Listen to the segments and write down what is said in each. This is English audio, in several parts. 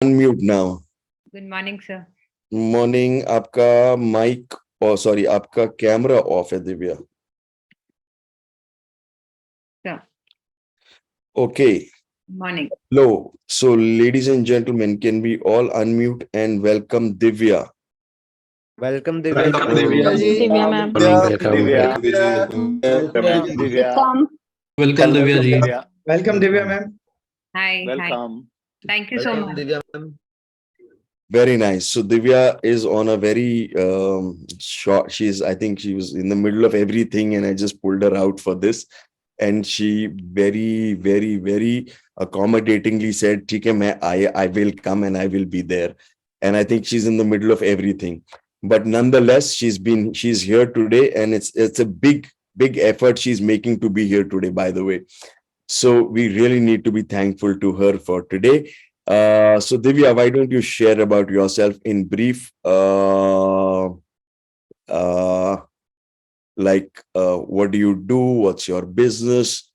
Unmute now. Good morning, sir. Morning. आपका mic sorry, आपका camera off है Divya. Sir, Okay. morning. Hello. So, ladies and gentlemen, can we all unmute and welcome Divya? Welcome Divya Welcome, ji. Divya. Divya ma'am. Welcome, Divya. welcome, Divya. welcome, Divya Welcome ji. Divya. Welcome, Divya, ma'am. Hi. Welcome. Thank you so Welcome much. Divya ma'am. Very nice. So, Divya is on a very short, I think she was in the middle of everything, and I just pulled her out for this. And she very, very, very accommodatingly said, "ठीक है, I will come and I will be there." And I think she's in the middle of everything. But nonetheless, she's here today, and it's a big effort she's making to be here today, by the way. So we really need to be thankful to her for today. So Divya, why don't you share about yourself in brief? What do you do? What's your business?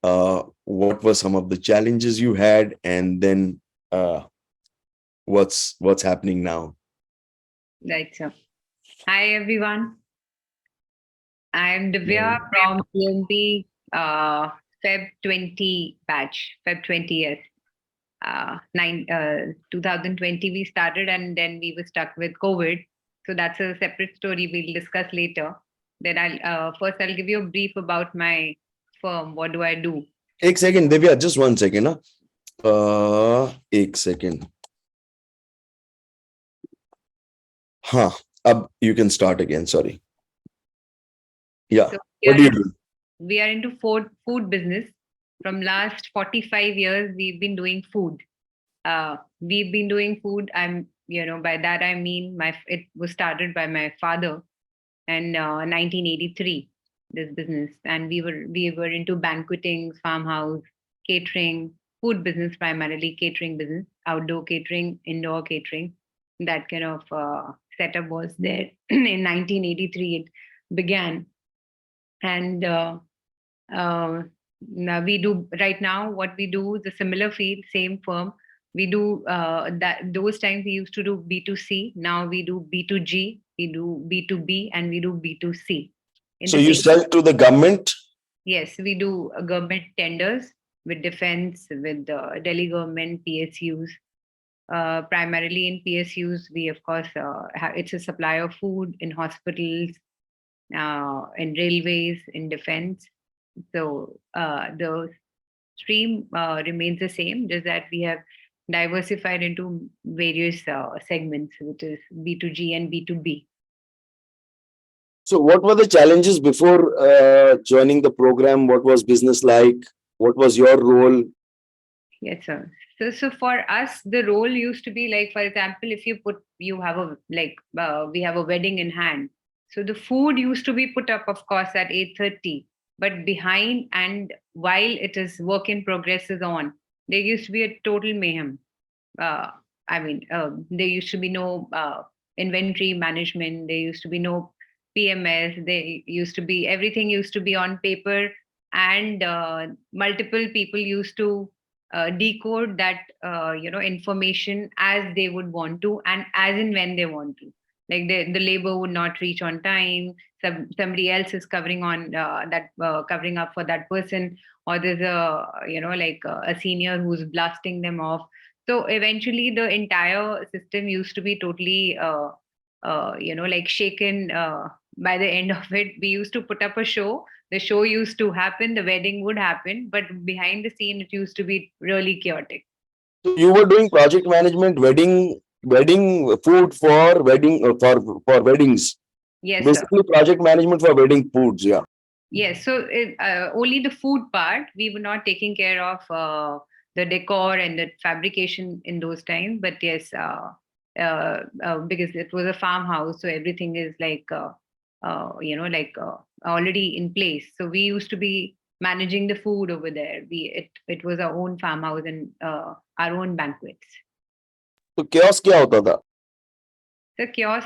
What were some of the challenges you had? And then what's happening now? Right, sir. Hi, everyone. I'm Divya from BMP Feb 20 batch, Feb 20th. 2020 we started, and then we were stuck with COVID. So that's a separate story we'll discuss later. Then I'll give you a brief about my firm. What do I do? एक second, Divya, just 1 second. एक second. हाँ, अब you can start again. Sorry. Yeah. So What do you do? we are into food business. From last 45 years, we've been doing food. We've been doing food. By that I mean it was started by my father in 1983. This business, and we were into banqueting, farmhouse, catering, food business primarily, catering business, outdoor catering, indoor catering. That kind of setup was there in 1983. It began, and now we do right now what we do the similar field, same firm. We do that. Those times we used to do B2C. Now we do B2G. We do B2B, and we do B2C. So you sell to the government? Yes, we do government tenders with defense, with Delhi government, PSUs. Primarily in PSUs, we of course it's a supply of food in hospitals, in railways, in defense. So the stream remains the same, just that we have diversified into various segments, which is B2G and B2B. So what were the challenges before joining the program? What was business like? What was your role? Yes, sir. So for us, the role used to be like, for example, if you have we have a wedding in hand. So the food used to be put up, of course, at 8:30. But behind and while it is work in progress is on, there used to be a total mayhem. There used to be no inventory management. There used to be no PMS. Everything used to be on paper, and multiple people used to decode that information as they would want to, and as and when they want to. Like the labor would not reach on time. Somebody else is covering up for that person, or there's a senior who's blasting them off. So eventually, the entire system used to be totally, shaken. By the end of it, we used to put up a show. The show used to happen, the wedding would happen, but behind the scene, it used to be really chaotic. So you were doing project management, wedding food for wedding for weddings. Yes, basically sir. Project management for wedding foods. Yeah. Yes, so only the food part, we were not taking care of the decor and the fabrication in those times. But yes, because it was a farmhouse, so everything is already in place. So we used to be managing the food over there. It was our own farmhouse and our own banquets. तो chaos क्या होता था? Sir chaos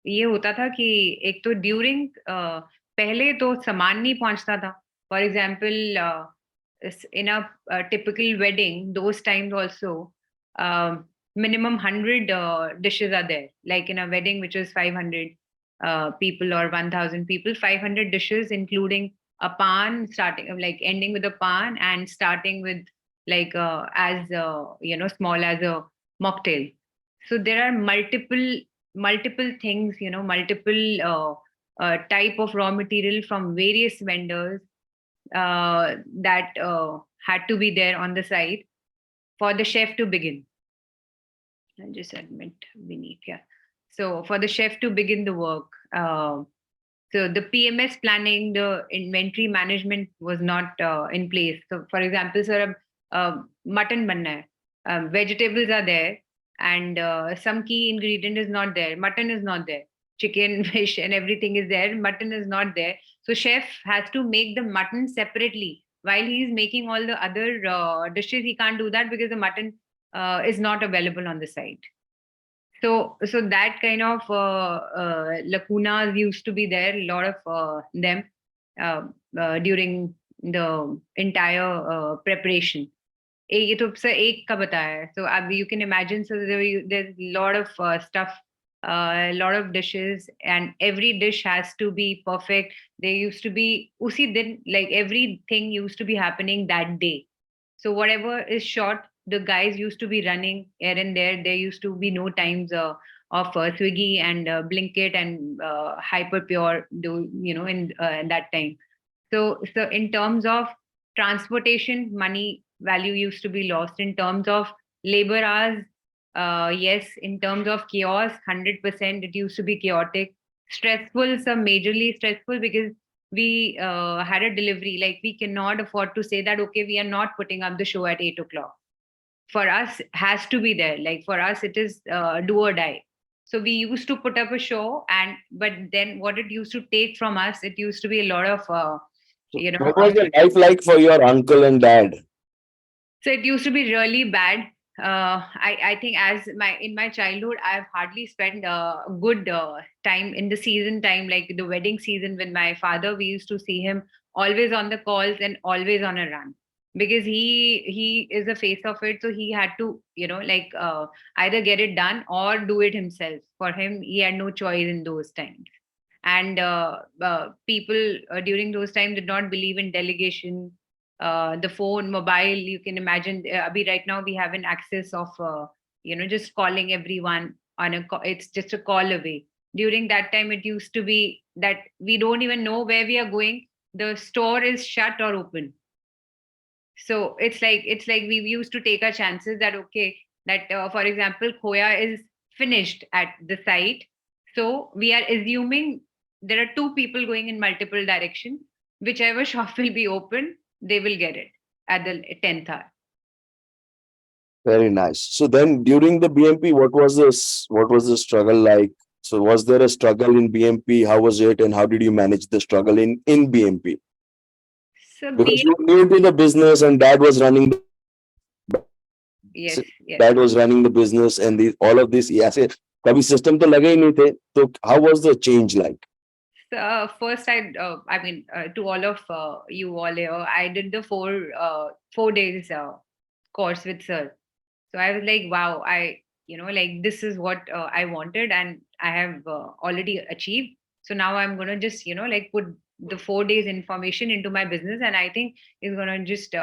ये होता था कि एक तो ड्यूरिंग पहले तो सामान नहीं पहुंचता था. For example, in a typical wedding, those times also, minimum 100 dishes are there. Like in a wedding, which is 500 people or 1000 people, 500 dishes, including a pan, starting like ending with a pan and starting with like as small as a mocktail. So there are multiple things, multiple type of raw material from various vendors that had to be there on the site for the chef to begin. I'll just admit we need, yeah. So for the chef to begin the work, so the PMS planning, the inventory management was not in place. So for example, sir, mutton banna hai, vegetables are there, and some key ingredient is not there. Mutton is not there. Chicken, fish, and everything is there. Mutton is not there. So chef has to make the mutton separately. While he is making all the other dishes, he can't do that because the mutton is not available on the site. So that kind of lacunas used to be there, a lot of them uh, during the entire preparation. ये तो sir एक का बताया है. So you can imagine, so there's a lot of stuff, a lot of dishes, and every dish has to be perfect. There used to be usi din, like everything used to be happening that day. So whatever is short, the guys used to be running here and there. There used to be no times of Swiggy and Blinkit and Hyper Pure, in that time. So in terms of transportation, money value used to be lost. In terms of labor hours, yes. In terms of chaos, 100%, it used to be chaotic. Stressful, some majorly stressful because we had a delivery. Like we cannot afford to say that, okay, we are not putting up the show at 8 o'clock. For us, has to be there. Like for us, it is do or die. So we used to put up a show, but then what it used to take from us, it used to be a lot of What was the life like for your uncle and dad? So it used to be really bad. I think as in my childhood, I've hardly spent a good time in the season time, like the wedding season with my father. We used to see him always on the calls and always on a run because he is the face of it. So he had to, either get it done or do it himself. For him, he had no choice in those times. And people during those times did not believe in delegation. The phone, mobile, you can imagine. Abhi right now we have an access of just calling everyone on it's just a call away. During that time, it used to be that we don't even know where we are going. The store is shut or open. So it's like we used to take our chances that, okay, that for example, khoya is finished at the site. So we are assuming there are two people going in multiple direction. Whichever shop will be open, they will get it at the 10th hour. Very nice. So then during the BMP, what was the struggle like? So was there a struggle in BMP? How was it? And how did you manage the struggle in BMP? So Because you were new to the business and dad was running yes. dad was running the business and all of this. Yeah, कभी system तो लगे ही नहीं थे. So how was the change like? So first, to all of you all here, I did the 4 days course with sir. So I was like, wow, like this is what I wanted and I have already achieved. So now I'm gonna just like put the 4 days information into my business, and I think it's gonna just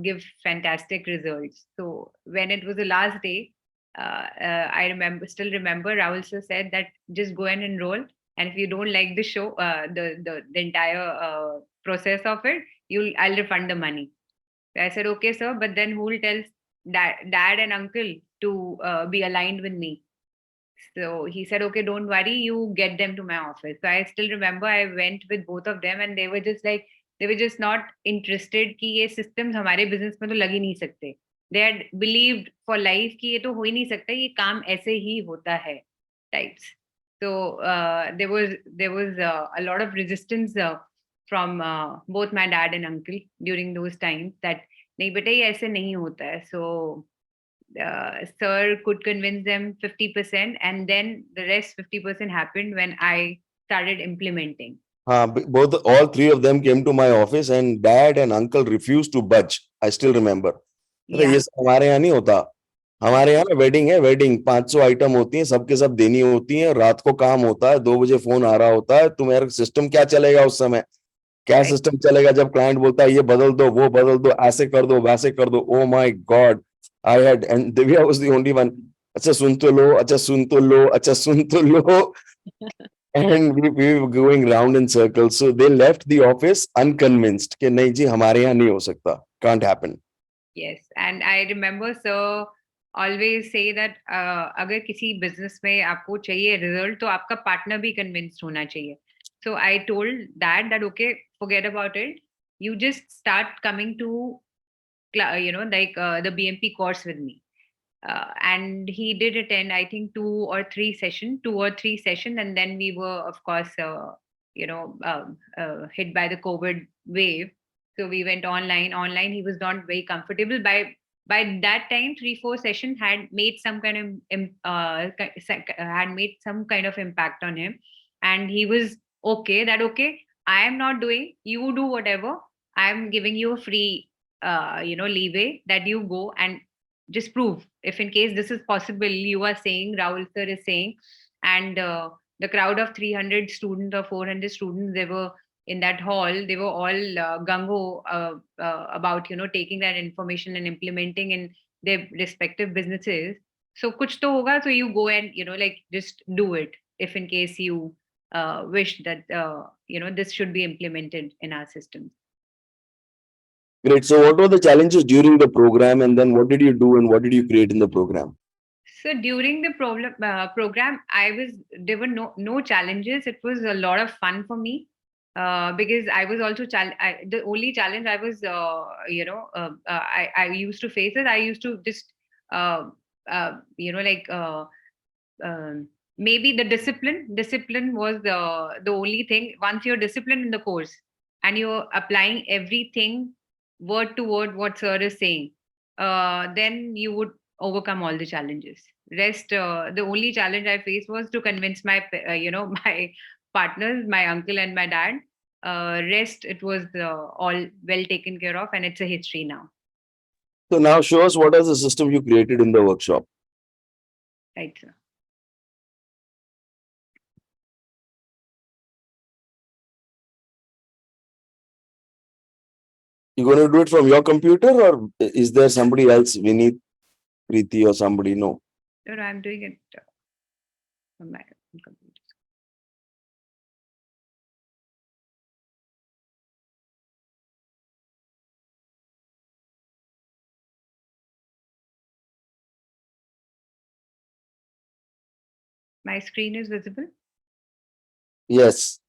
give fantastic results. So when it was the last day, I still remember Rahul sir said that just go and enroll, and if you don't like the show, the entire process of it, I'll refund the money. So I said, okay, sir, but then who will tell dad and uncle to be aligned with me? So he said, okay, don't worry, you get them to my office. So I still remember I went with both of them, and they were just not interested कि ये systems हमारे business में तो लग ही नहीं सकते. They had believed for life कि ये तो हो ही नहीं सकता, ये काम ऐसे ही होता है types. So there was a lot of resistance from both my dad and uncle during those times that नहीं बेटा ये ऐसे नहीं होता है. So sir could convince them 50%, and then the rest 50% happened when I started implementing. All three of them came to my office and dad and uncle refused to budge. I still remember. Yeah. ये हमारे यहाँ नहीं होता. हमारे यहाँ ना wedding है, wedding 500 item होती है, सबके सब देनी होती है, रात को काम होता है, 2 बजे फोन आ रहा होता है, तुम्हारा सिस्टम क्या चलेगा उस समय? क्या Right. सिस्टम चलेगा जब क्लाइंट बोलता है ये बदल दो, वो बदल दो, ऐसे कर दो, वैसे कर दो? Oh my God, I had, and Divya was the only one, अच्छा सुन तो लो, अच्छा सुन तो लो, अच्छा सुन तो लो, and we were going round in circles. So they left the office unconvinced कि नहीं जी हमारे यहाँ नहीं हो सकता, can't happen. Yes, and I remember sir always say that अगर किसी business में आपको चाहिए result तो आपका partner भी convinced होना चाहिए. So I told that okay, forget about it. You just start coming to like the BMP course with me. And he did attend, I think, 2 or 3 sessions, and then we were, of course, hit by the COVID wave. So we went online. Online, he was not very comfortable. By that time, 3-4 sessions had made some kind of had made some kind of impact on him, and he was okay. That okay, I am not doing. You do whatever. I am giving you a free, leeway that you go and just prove if in case this is possible. You are saying, Rahul sir is saying, and the crowd of 300 students or 400 students, they were in that hall, they were all gung-ho about taking that information and implementing in their respective businesses. So kuch to hoga, so you go and like just do it if in case you wish that this should be implemented in our system. Great. So what were the challenges during the program, and then what did you do and what did you create in the program? So during the program, there were no challenges. It was a lot of fun for me because I was also the only challenge I was I used to face is I used to just uh, like maybe the discipline was the only thing. Once you're disciplined in the course and you're applying everything word to word what sir is saying, then you would overcome all the challenges. Rest, the only challenge I faced was to convince my my partners, my uncle and my dad. Rest, it was all well taken care of, and it's a history now. So now show us what is the system you created in the workshop. Right, sir. You going to do it from your computer, or is there somebody else, Vineet, Preeti, or somebody? No. No, I'm doing it from my own computer. My screen is visible. Yes.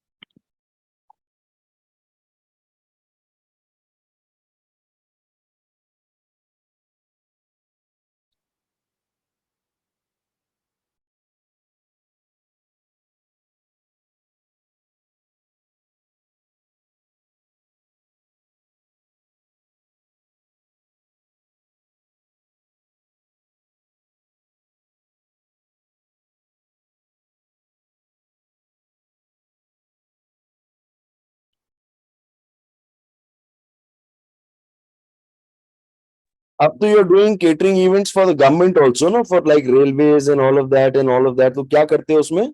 Up to you're doing catering events for the government also, no? For like railways and all of that and all of that. तो क्या करते हो उसमें?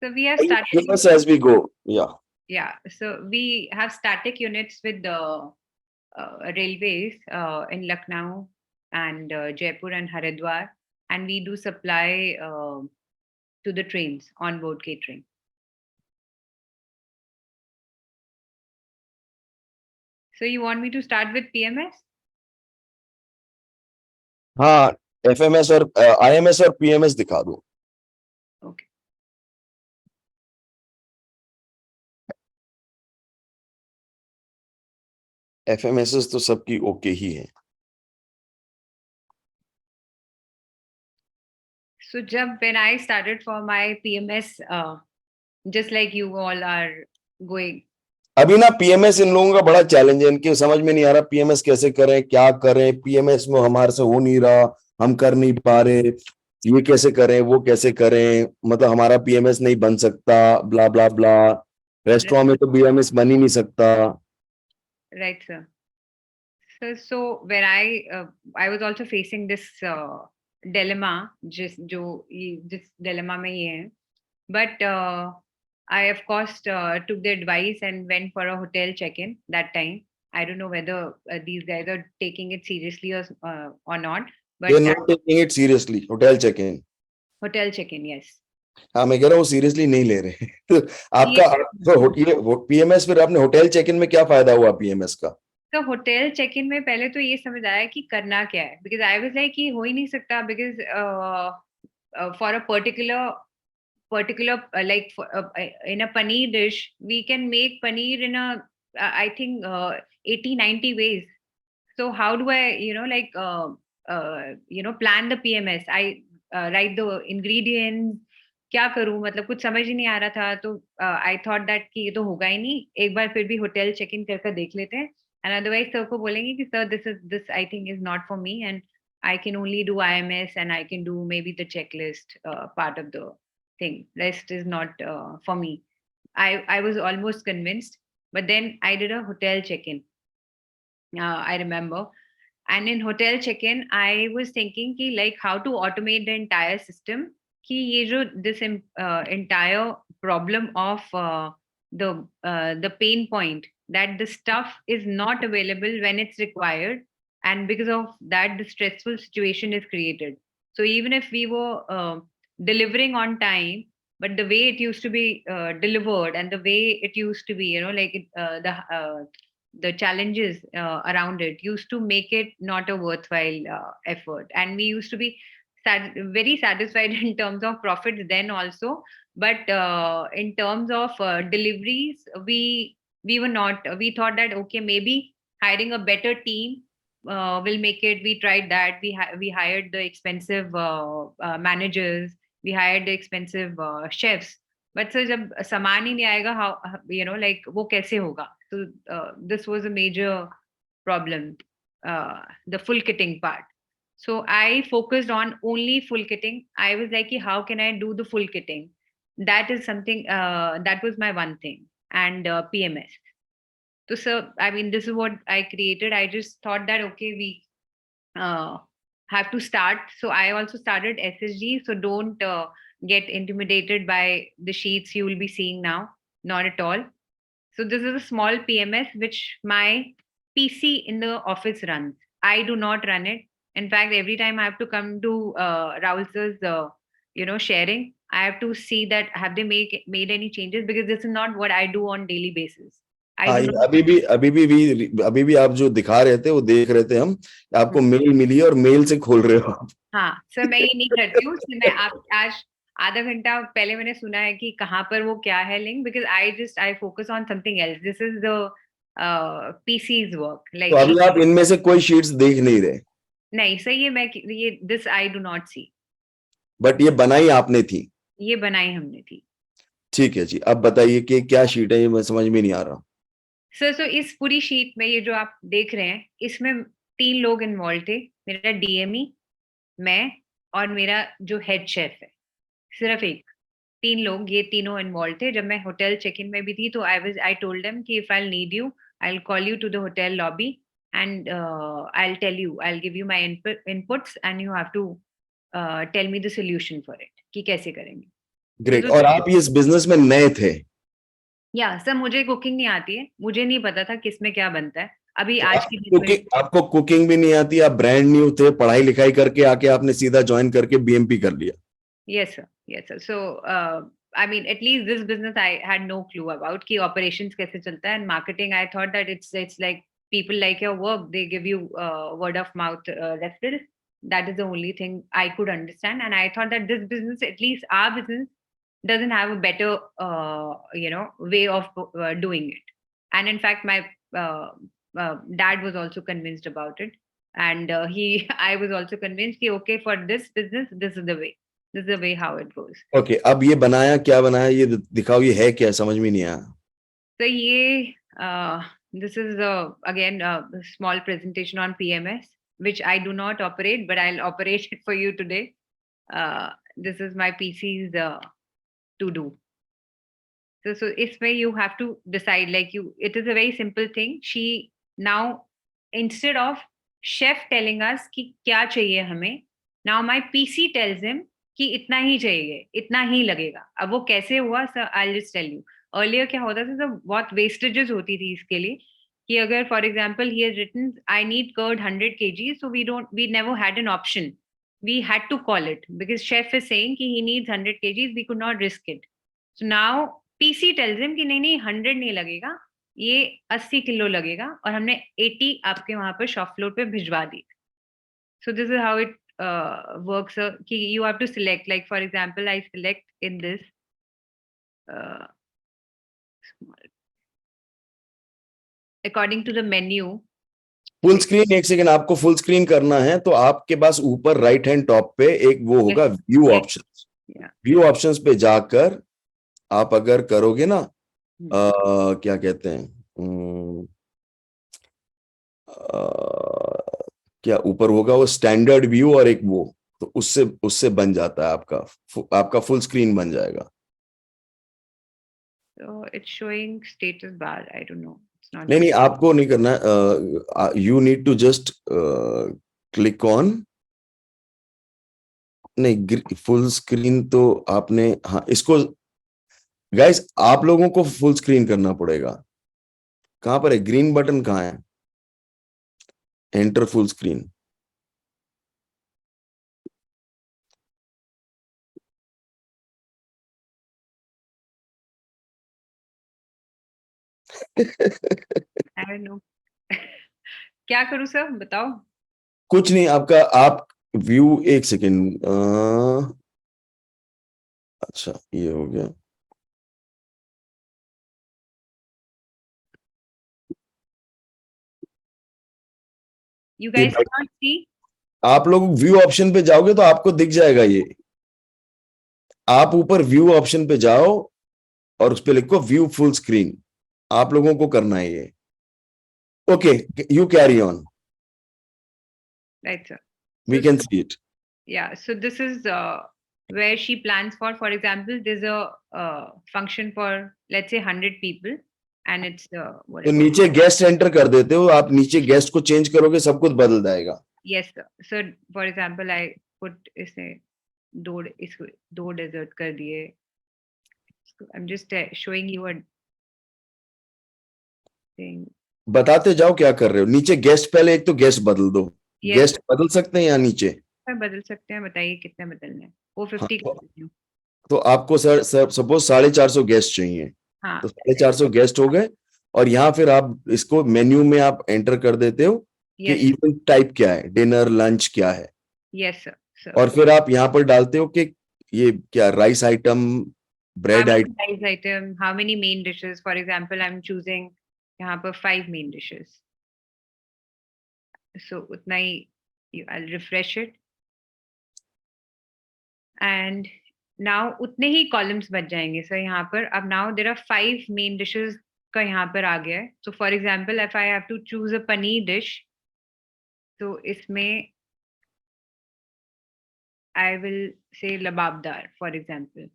So we have Give us as we go. Yeah. Yeah, so we have static units with the railways in Lucknow and Jaipur and Haridwar, and we do supply to the trains on board catering. So you want me to start with PMS? हाँ, FMS और IMS और PMS दिखा दो. Okay. FMS तो सबकी okay ही है. So when I started for my PMS, just like you all are going. अभी ना PMS इन लोगों का बड़ा चैलेंज है, इनके समझ में नहीं आ रहा PMS कैसे करें, क्या करें, PMS में हमारे से हो नहीं रहा, हम कर नहीं पा रहे, ये कैसे करें, वो कैसे करें, मतलब हमारा PMS नहीं बन सकता, ब्ला ब्ला ब्ला. रेस्टोरेंट में तो PMS बन ही नहीं सकता. Right, sir. So where I was also facing this dilemma, जिस dilemma में ये है. But I of course took the advice and went for a hotel check-in that time. I don't know whether these guys are taking it seriously or not. They're But not taking it seriously. Hotel check-in. hotel check-in, yes. हाँ, मैं कह रहा हूँ seriously नहीं ले रहे. तो आपका ये पीएमएस, फिर आपने होटल चेक इन में क्या फायदा हुआ पीएमएस का? तो होटल चेक इन में पहले तो ये समझ आया कि करना क्या है, बिकॉज आई वाज लाइक कि हो ही नहीं सकता, because for a particular like in a paneer dish we can make paneer in a I think 80-90 ways. So how do I plan the PMS? I write the ingredients, क्या करूं, मतलब कुछ समझ ही नहीं आ रहा था. तो आई थॉट दैट कि ये तो होगा ही नहीं, एक बार फिर भी होटल चेक इन करके देख लेते हैं. एंड अदरवाइज सर को बोलेंगे कि sir this I think is not for me and I can only do IMS and I can do maybe the checklist part of the thing. Rest is not for me. I was almost convinced, but then I did a hotel check-in. I remember, and in hotel check-in, I was thinking ki like how to automate the entire system. Ki ye jo this entire problem of the pain point that the stuff is not available when it's required, and because of that the stressful situation is created. So even if we were delivering on time, but the way it used to be delivered and the way it used to be, like the challenges around it used to make it not a worthwhile effort, and we used to be very satisfied in terms of profits then also, but in terms of deliveries we were not. We thought that okay, maybe hiring a better team will make it. We tried that. We hired the expensive managers, we hired the expensive chefs, but sir जब सामान ही नहीं आएगा, how like वो कैसे होगा? So this was a major problem, the full kitting part. So I focused on only full kitting. I was like, how can I do the full kitting? That is something that was my one thing, and PMS. So, sir, I mean, this is what I created. I just thought that okay, we uh, have to start. So I also started SSG. So don't get intimidated by the sheets you will be seeing now. Not at all. So this is a small PMS which my PC in the office runs. I do not run it. In fact, every time I have to come to Raul's, sharing, I have to see that have they made any changes, because this is not what I do on daily basis. I हाँ, do ये not. अभी भी आप जो दिखा रहे थे वो देख रहे थे हम. आपको मेल मिली है और मेल से खोल रहे हो आप. हाँ सर, मैं ये नहीं करती हूँ. मैं आप आज आधा घंटा पहले मैंने सुना है कि कहाँ पर वो क्या है link, because I focus on something else. This is the PC's work. तो लाइक अभी आप इनमें से कोई शीट्स देख नहीं रहे, नहीं सर, ये this I do not see. But ये बनाई आपने थी. ये बनाई हमने थी. ठीक है जी, अब बताइए कि क्या शीट है, ये मैं समझ में नहीं आ रहा. सर सो इस पूरी शीट में ये जो आप देख रहे हैं, इसमें 3 लोग इन्वॉल्व थे. मेरा DME, मैं और मेरा जो हेड शेफ है. सिर्फ एक 3 लोग, ये तीनों इन्वॉल्व थे. जब मैं होटल चेक इन में भी थी तो आई टोल्ड देम कि if I need you I will call you to the hotel lobby and I will tell you, I will give you my inputs and you have to tell me the solution for it कि कैसे करेंगे. Great. और आप ये इस business में नए थे? या सर, मुझे कुकिंग नहीं आती है. मुझे नहीं पता था किसमें क्या बनता है. अभी तो आज की डेट में आपको कुकिंग भी नहीं आती, आप ब्रांड न्यू थे, पढ़ाई लिखाई करके आके आपने सीधा ज्वाइन करके BMP कर लिया. yes sir. So I mean, at least this business I had no clue about कि operations कैसे चलता है, and marketing I thought that it's like people like your work, they give you word of mouth referral. That is the only thing I could understand, and I thought that this business, at least our business, doesn't have a better way of doing it. And in fact my dad was also convinced about it, and I was also convinced कि okay, for this business this is the way how it goes. Okay, अब ये बनाया, क्या बनाया ये दिखाओ, ये है क्या, समझ में नहीं आया. So ये this is again a small presentation on PMS, which I do not operate, but I'll operate it for you today. This is my PC's to do. So it's where you have to decide, like it is a very simple thing. She now instead of chef telling us कि क्या चाहिए हमें, now my PC tells him कि इतना ही चाहिए, इतना ही लगेगा. अब वो कैसे हुआ sir, I'll just tell you. Earlier क्या होता था, तो बहुत वेस्टेजेस होती थी इसके लिए, कि अगर for example he has written I need curd 100 kg, so we never had an option. We had to call it because chef is saying कि he needs 100 kgs, we could not risk it. So now PC tells him कि नहीं नहीं 100 नहीं लगेगा, ये 80 kilo लगेगा, और हमने 80 आपके वहां पर शॉप फ्लोर पे भिजवा दी. So this is how it works. कि you have to select, like for example I select in this uh, according to the menu. Full screen, एक सेकंड, आपको फुल स्क्रीन करना है तो आपके पास ऊपर राइट हैंड टॉप पे एक वो होगा view Yes. Options. Yeah. View options पे जाकर आप अगर करोगे ना, क्या कहते हैं, क्या ऊपर होगा वो स्टैंडर्ड व्यू और एक वो, तो उससे उससे बन जाता है आपका फुल स्क्रीन बन जाएगा. So it's showing status bar. I don't know. It's not. नहीं नहीं, आपको नहीं करना. You need to just click on. नहीं, फुल स्क्रीन तो आपने, हाँ इसको गाइस आप लोगों को फुल स्क्रीन करना पड़ेगा. कहां पर है ग्रीन बटन, कहां है? Enter full screen. I don't know. क्या करूं सर, बताओ. कुछ नहीं, आप व्यू, एक सेकेंड. अच्छा ये हो गया. You guys can't see. आप लोग व्यू ऑप्शन पे जाओगे तो आपको दिख जाएगा ये. आप ऊपर व्यू ऑप्शन पे जाओ और उस पे लिखो व्यू फुल स्क्रीन. आप लोगों को करना है ये. Okay, you carry on. Right, sir. We can see it. Yeah. So this is where she plans for. For example, there's a function for, let's say, 100 people, and it's तो whatever. नीचे guest enter कर देते हो आप. नीचे guest को change करोगे सब कुछ बदल जाएगा. Yes, sir. So for example, I put इसने इसको 2 डेजर्ट कर दिए. I'm just showing you a thing. बताते जाओ क्या कर रहे हो. नीचे गेस्ट, पहले एक तो गेस्ट बदल दो. Yes, गेस्ट बदल सकते हैं यहाँ नीचे. sir, बदल सकते हैं, बताइए कितने बदलने हैं. वो 50 कर देती हूँ. तो आपको सर सपोज 450 गेस्ट चाहिए. हाँ. तो 450 गेस्ट हो गए. और यहाँ फिर आप इसको मेन्यू में आप एंटर कर देते हो कि Yes, इवेंट टाइप क्या है, डिनर लंच क्या है. yes, sir. So और फिर आप यहाँ पर डालते हो कि ये क्या, rice item, bread how item. many rice item, how many main dishes. For example, I'm choosing यहाँ पर 5 main dishes. So उतना ही, I'll refresh it. And now उतने ही columns बच जाएंगे सर यहाँ पर. अब now there are 5 main dishes का यहाँ पर आ गया है. So for example, if I have to choose a paneer dish, तो इसमें I will say lababdar, for example.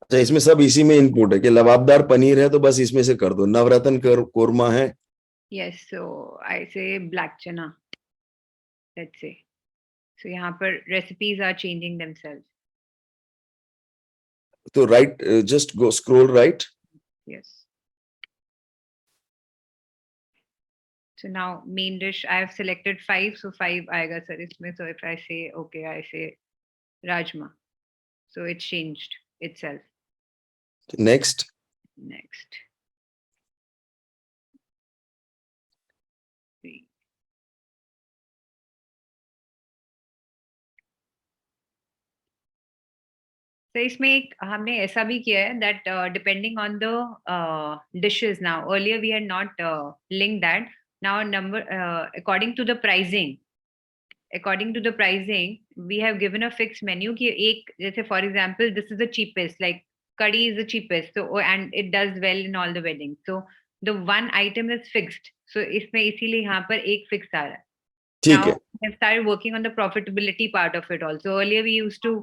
अच्छा, इसमें सब इसी में इनपुट है कि लबाबदार पनीर है तो बस इसमें से कर दो. नवरत्न कोरमा है. Yes, so I say black chana, let's say. So यहाँ पर recipes are changing themselves. तो right, just go scroll right. Yes. So now main dish, I have selected 5, so 5 आएगा सर इसमें. So if I say okay, I say rajma, so it changed itself. Next. Next. तो इसमें एक हमने ऐसा भी किया है that depending on the dishes now. Earlier we had not linked that. Now number according to the pricing. According to the pricing, we have given a fixed menu कि एक, जैसे for example, this is the cheapest, like curry is the cheapest, so and it does well in all the weddings. So the one item is fixed. So इसमें इसीलिए यहाँ पर एक fix आ रहा है. ठीक Now है. we have started working on the profitability part of it also. Earlier we used to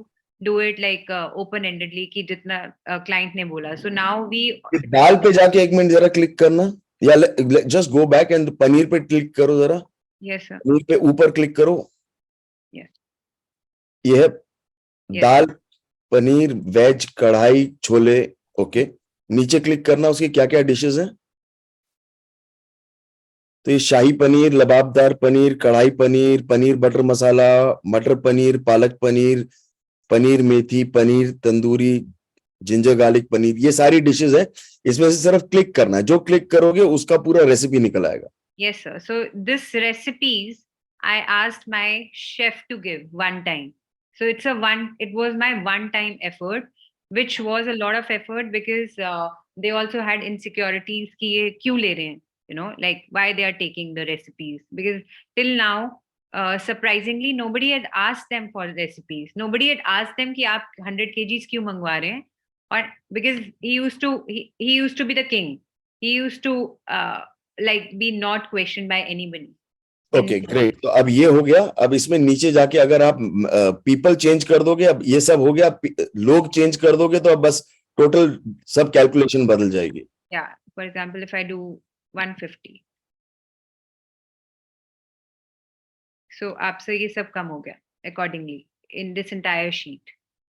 do it like open-endedly कि जितना client ने बोला. So now we दाल पे जाके एक मिनट जरा क्लिक करना. या just go back and paneer पे क्लिक करो जरा, Yes, sir. पनीर पे ऊपर क्लिक करो. Yes. ये है Yes. दाल पनीर वेज कढ़ाई छोले. ओके, नीचे क्लिक करना, उसके क्या क्या डिशेस हैं. तो ये शाही पनीर, लबाबदार पनीर, कढ़ाई पनीर, पनीर बटर मसाला, मटर पनीर, पालक पनीर, पनीर मेथी, पनीर तंदूरी, जिंजर गार्लिक पनीर, ये सारी डिशेस है. इसमें से सिर्फ क्लिक करना है, जो क्लिक करोगे उसका पूरा रेसिपी निकल आएगा. Yes, sir. So this recipes I asked my chef to give one time. So it was my one time effort, which was a lot of effort because they also had insecurities कि ये क्यों ले रहे हैं, like why they are taking the recipes. Because till now, surprisingly, nobody had asked them for recipes. Nobody had asked them कि आप 100 kgs क्यों मंगवा रहे हैं. Or because he used to be the king. He used to like be not questioned by anybody. Okay great. तो अब ये हो गया. अब इसमें नीचे जाके अगर आप पीपल चेंज कर दोगे, अब ये सब हो गया. लोग चेंज कर दोगे तो अब बस टोटल सब कैलकुलेशन बदल जाएगी. Yeah, for example, if I do 150, so आपसे ये सब कम हो गया accordingly in this entire sheet.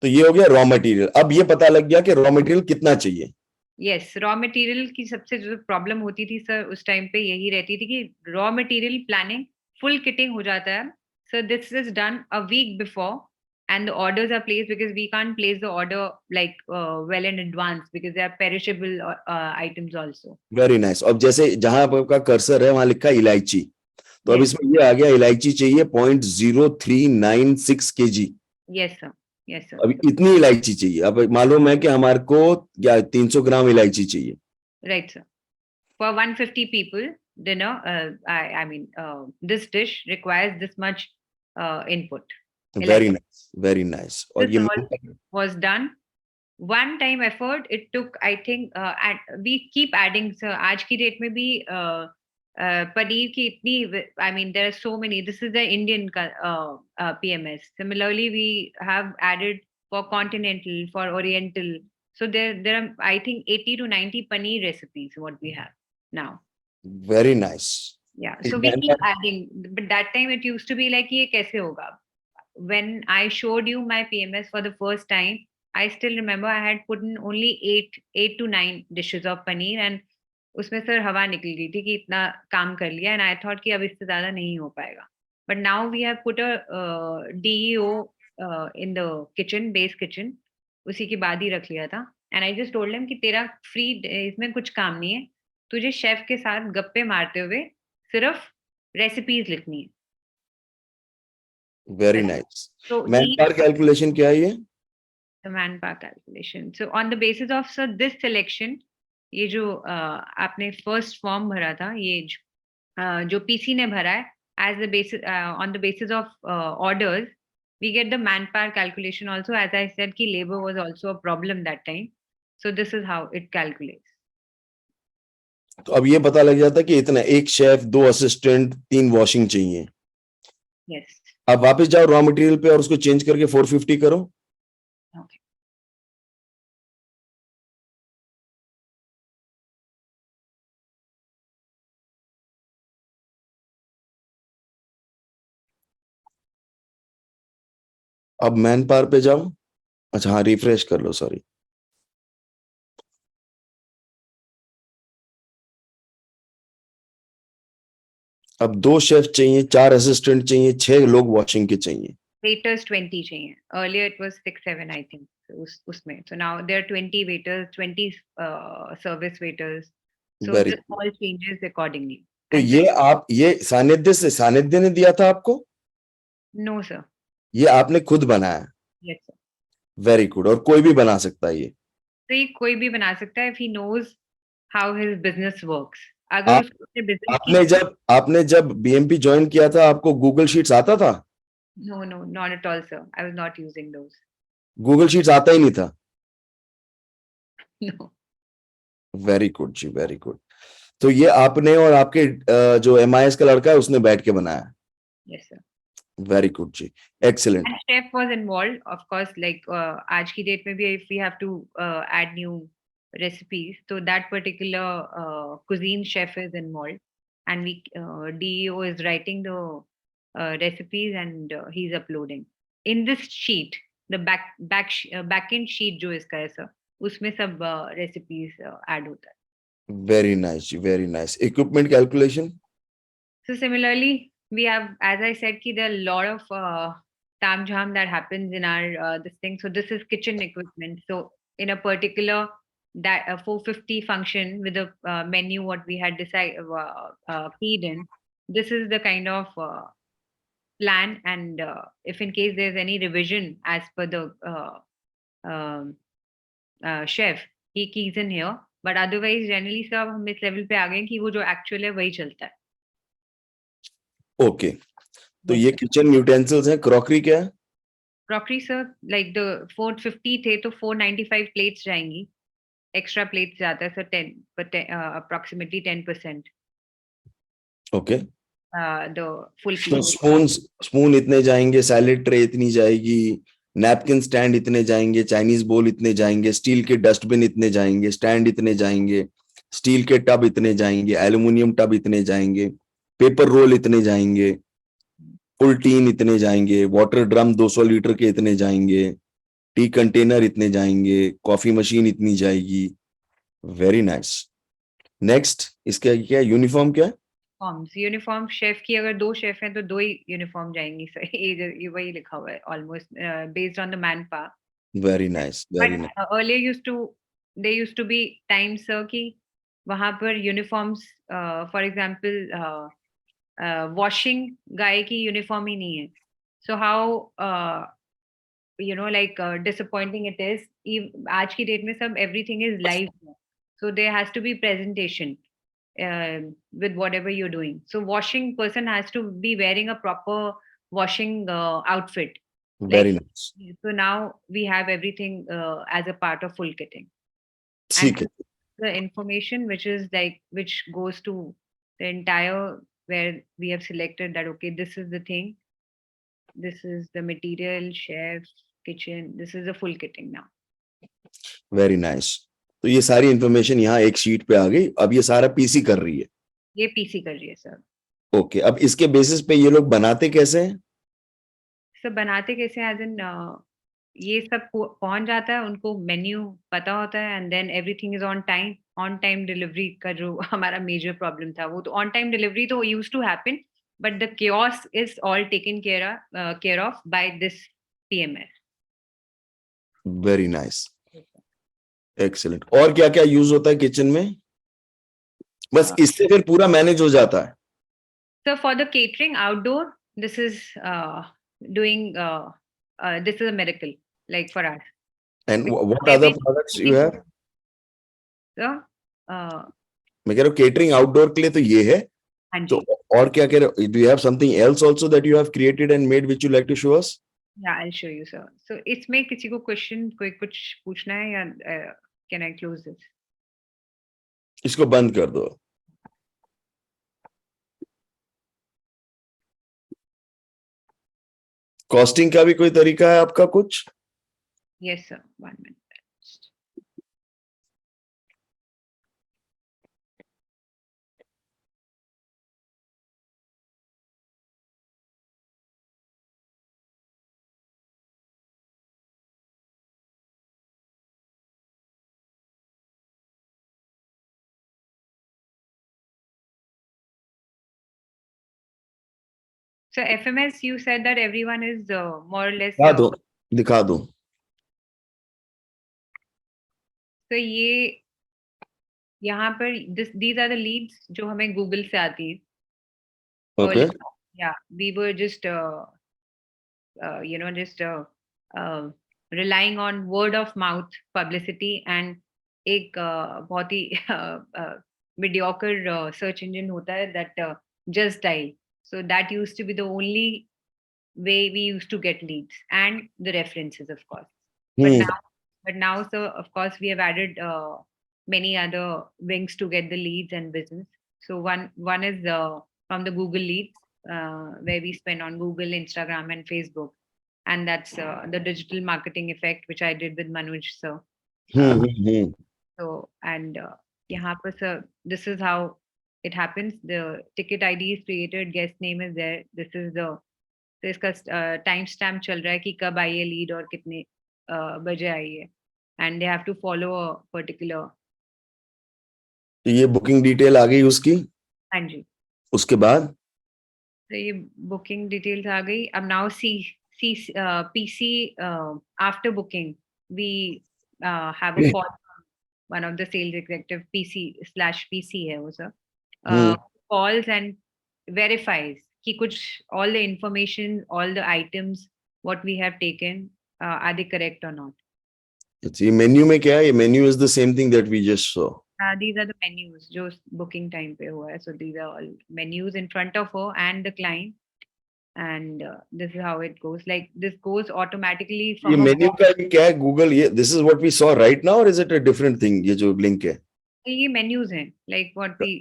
तो ये हो गया रॉ मटेरियल. अब ये पता लग गया कि रॉ मटेरियल कितना चाहिए. Yes, रॉ मटेरियल की सबसे जो प्रॉब्लम होती थी सर उस टाइम पे यही रहती थी कि raw material planning full kiting हो जाता है. So this is done a week before and the orders are placed because we can't place the order like well in advance because they are perishable items also. Very nice. अब जैसे जहां आपका cursor है वहां लिखा है इलायची, तो अब Yes. इसमें ये आ गया इलायची चाहिए 0.0396 kg. Yes, sir. Yes, sir. अब इतनी इलायची चाहिए. अब मालूम है कि हमारे को क्या 300 ग्राम इलायची चाहिए. Right, sir. For 150 people, dinner, I mean, this dish requires this much input. Very nice, very nice. और This ये all was done. One time effort, it took, I think, and we keep adding, sir. आज की date में भी पनीर की इतनी, I mean, there are so many. This is the Indian PMS. Similarly, we have added for continental, for oriental. So there are, I think, 80 to 90 paneer recipes what we have now. Very nice. Yeah, so we keep adding. But that time it used to be like, ये कैसे होगा? When I showed you my PMS for the first time, I still remember I had put in only 8 to 9 dishes of paneer and उसमें sir हवा निकल गई थी कि इतना काम कर लिया and I thought कि अब इससे ज़्यादा नहीं हो पाएगा. But now we have put a DEO in the kitchen, base kitchen. उसी के बाद ही रख लिया था. And I just told him कि तेरा free इसमें कुछ काम नहीं है. तुझे शेफ के साथ गप्पे मारते हुए सिर्फ रेसिपीज लिखनी है. Very nice. So man power calculation क्या है ये? the manpower calculation. So on the basis of sir this selection, ये जो आपने first form भरा था, ये जो PC ने भरा है, as the basis on the basis of orders, we get the manpower calculation also. As I said, कि labor was also a problem that time. So this is how it calculates. तो अब ये पता लग जाता कि इतना, एक शेफ, 2 असिस्टेंट, 3 वॉशिंग चाहिए. Yes. अब वापस जाओ रॉ मटेरियल पे और उसको चेंज करके 450 करो. Okay. अब मैन पावर पे जाओ. अच्छा हाँ, रिफ्रेश कर लो, सॉरी. अब 2 शेफ चाहिए, 4 असिस्टेंट चाहिए, 6 लोग वॉशिंग के चाहिए. Waiters 20 चाहिए. Earlier it was 6-7 I think. उसमें. So now there are 20 waiters, 20 service waiters. So Very this all changes accordingly. तो And ये आप ये सानिध्य ने दिया था आपको? no sir. ये आपने खुद बनाया? Yes sir. Very good. और कोई भी बना सकता है ये? तो ये कोई भी बना सकता है if he knows how his business works. अगर उसको अपने business की आपने जब BMP ज्वाइन किया था, आपको गूगल शीट्स आता था? No, not at all sir. I was not using those. Google sheets आता ही नहीं था? No. वेरी गुड जी, वेरी गुड. तो ये आपने और आपके जो MIS का लड़का है उसने बैठ के बनाया? Yes sir. वेरी गुड जी, excellent. And chef was involved, of course. Like आज की date में भी if we have to add new recipes. So that particular cuisine chef is involved, and we DEO is writing the recipes, and he's uploading in this sheet. The back end sheet जो इसका है sir, उसमें सब recipes add होता है. Very nice, very nice. Equipment calculation? So similarly, we have, as I said, ki there are a lot of tam jam that happens in our this thing. So this is kitchen equipment. So in a particular that 450 function with a menu what we had decided keyed in, this is the kind of plan. And if in case there's any revision as per the um chef, he keys in here. But otherwise, generally सब हम इस level पे आ गए हैं कि वो जो actual है वही चलता है. Okay. तो ये किचन यूटेंसिल्स हैं. क्रॉकरी क्या है? Crockery sir, like the 450 थे तो 495 plates जाएंगी. Extra plates जाता है sir 10, but approximately 10%. Okay. The full तो plate. स्पून इतने जाएंगे, सैलेड ट्रे इतनी जाएगी, नैपकिन स्टैंड इतने जाएंगे, चाइनीज बोल इतने जाएंगे, स्टील के डस्टबिन इतने जाएंगे, स्टैंड इतने जाएंगे, स्टील के टब इतने जाएंगे, एल्युमिनियम टब इतने जाएंगे, पेपर रोल इतने जाएंगे, फुल टीन इतने जाएंगे, वाटर ड्रम 200 लीटर के इतने जाएंगे, टी कंटेनर इतने जाएंगे, कॉफी मशीन इतनी जाएगी. Very nice. नेक्स्ट इसका क्या है? यूनिफॉर्म क्या है? यूनिफॉर्म शेफ की अगर 2 शेफ हैं तो 2 ही यूनिफॉर्म जाएंगी सर. ये वही लिखा हुआ है almost based on the man power. Very nice, very nice. Earlier they used to be time sir कि वहां पर uniforms for example washing guy की यूनिफॉर्म ही नहीं है. So how like disappointing it is. आज की डेट में सब everything is live, so there has to be presentation with whatever you're doing. So washing person has to be wearing a proper washing outfit. Very Like, nice. so now we have everything as a part of full kitting. ठीक है. The information which goes to the entire where we have selected that okay, this is the thing, this is the material, chef, kitchen, this is the full kitting now. Very nice. तो ये सारी information यहाँ एक sheet पे आ गई. अब ये सारा पीसी कर रही है. ये पीसी कर रही है सर. ओके. अब इसके बेसिस पे ये लोग बनाते कैसे हैं? सर बनाते कैसे एज इन ये सब पहुंच जाता है, उनको मेन्यू पता होता है, and then everything is on time. On time delivery का जो हमारा मेजर प्रॉब्लम था वो तो ऑन टाइम डिलीवरी तो used to happen, but the chaos is all taken care of by this PMS. Very nice. Excellent. और क्या क्या यूज होता है किचन में? बस इससे फिर पूरा मैनेज हो जाता है. So for the catering outdoor, this is doing this is a miracle, like for us. And what other products you have? So मैं कह रहा हूँ केटरिंग आउटडोर के लिए तो ये है. हाँ तो जी. और क्या कह रहे हो? Do you have something else also that you have created and made which you like to show us? Yeah, I'll show you, sir. So इसमें किसी को क्वेश्चन कोई कुछ पूछना है या can I close this? इसको बंद कर दो. कॉस्टिंग का भी कोई तरीका है आपका कुछ? Yes, sir. 1 minute. So FMS, you said that everyone is more or less. दिखा दो. So ये यहाँ पर these are the leads जो हमें Google से आती है. Okay. Yeah, we were just relying on word of mouth publicity, and एक बहुत ही mediocre search engine होता है that just dial. So that used to be the only way we used to get leads, and the references, of course. But now, so of course, we have added many other wings to get the leads and business. So one is from the Google leads, where we spend on Google, Instagram, and Facebook, and that's the digital marketing effect, which I did with Manoj sir. So, and यहाँ पर sir, this is how it happens. The ticket ID is created, guest name is there. This is the, तो इसका time stamp चल रहा है कि कब आई है लीड और कितने बजे आई है, and they have to follow a particular. तो ये बुकिंग डिटेल आ गई उसकी, हाँ जी, उसके बाद तो ये बुकिंग डिटेल्स आ गई. अब now PC after booking we have a call, one of the sales executive PC/PC है वो सर, calls and verifies कि कुछ all the information, all the items what we have taken are they correct or not. ये menu में क्या है? ये menu is the same thing that we just saw. These are the menus जो booking time पे हुआ है. So these are all menus in front of her and the client, and this is how it goes. Like this goes automatically ये from a menu का ये क्या है? Google, ये this is what we saw right now, और is it a different thing? ये जो link है, ये menus हैं, like what we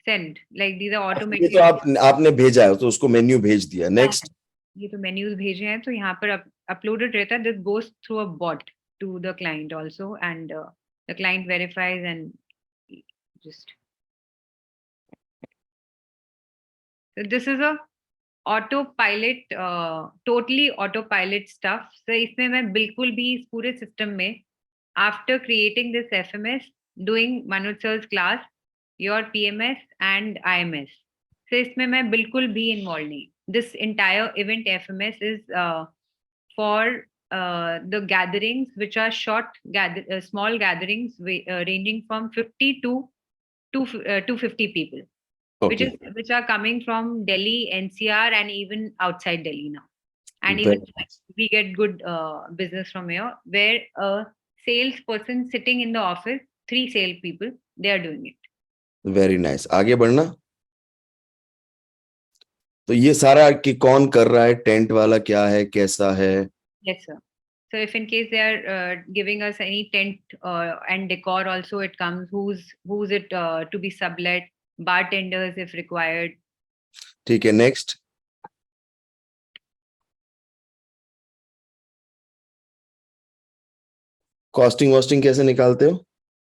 send, like these are ये automated. तो आपने भेजा है तो उसको मेन्यू भेज दिया. नेक्स्ट, ये तो menus भेजे हैं, तो यहाँ पर uploaded रहता है. This goes through a bot to the client also, and the client verifies and just. So this is a autopilot, totally autopilot stuff. So इसमें मैं बिल्कुल भी इस पूरे system में, after creating this FMS, doing Manoj sir's class, your PMS and IMS. So इसमें मैं बिल्कुल भी involved नहीं. This entire event FMS is for the gatherings which are small gatherings ranging from 50 to 250 people, okay, which are coming from Delhi, NCR, and even outside Delhi now. And Very even we get good business from here, where a salesperson sitting in the office, 3 sales people, they are doing it. Very nice. आगे बढ़ना. तो ये सारा कि कौन कर रहा है, टेंट वाला क्या है, कैसा है? Yes, sir. So if in case they are giving us any tent and decor also, it comes who's it to be sublet, bartenders if required. ठीक है, नेक्स्ट. कॉस्टिंग वॉस्टिंग कैसे निकालते हो?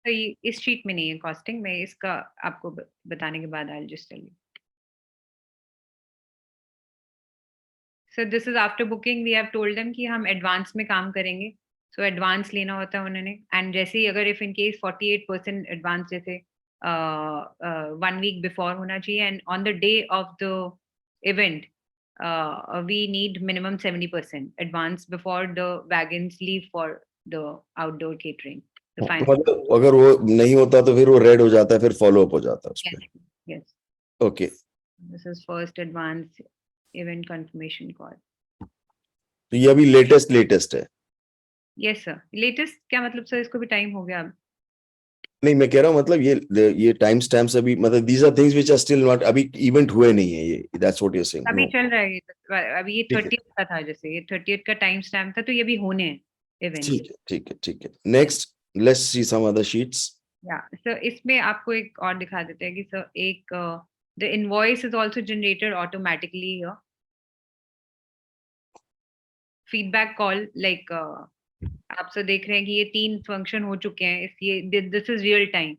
तो ये इस शीट में नहीं है कॉस्टिंग, मैं इसका आपको बताने के बाद I'll just tell you. So this is after booking, we have told them कि हम एडवांस में काम करेंगे. So एडवांस लेना होता है उन्होंने, and जैसे ही अगर if in case 48% एडवांस जैसे 1 week before होना चाहिए, and on the day of the event we need minimum 70% advance before the wagons leave for the outdoor catering. The final. मतलब अगर वो नहीं होता तो फिर वो रेड हो जाता है, फिर फॉलो अप हो जाता है उस Yes, पे. yes. Okay, This is first advance event confirmation call. तो ये अभी लेटेस्ट है. Yes sir. Latest क्या मतलब सर, इसको भी टाइम हो गया अब. नहीं, मैं कह रहा हूँ मतलब ये टाइम स्टैम्प्स अभी, मतलब these are things which are still not, अभी इवेंट हुए नहीं है ये. That's what you are saying. अभी नो, चल रहा है ये तो, अभी ये ठीक है. 30th का था, जैसे ये 30th का टाइम स्टैम्प था, तो ये भी होने हैं इवेंट. ठीक है, ठीक है, ठीक है. Next, let's see some other sheets. या सर इसमें आपको एक और दिखा देते हैं कि सर एक the invoice is also generated automatically here. Feedback call, like आप सर देख रहे हैं कि ये 3 फंक्शन हो चुके हैं. इस ये this is real time.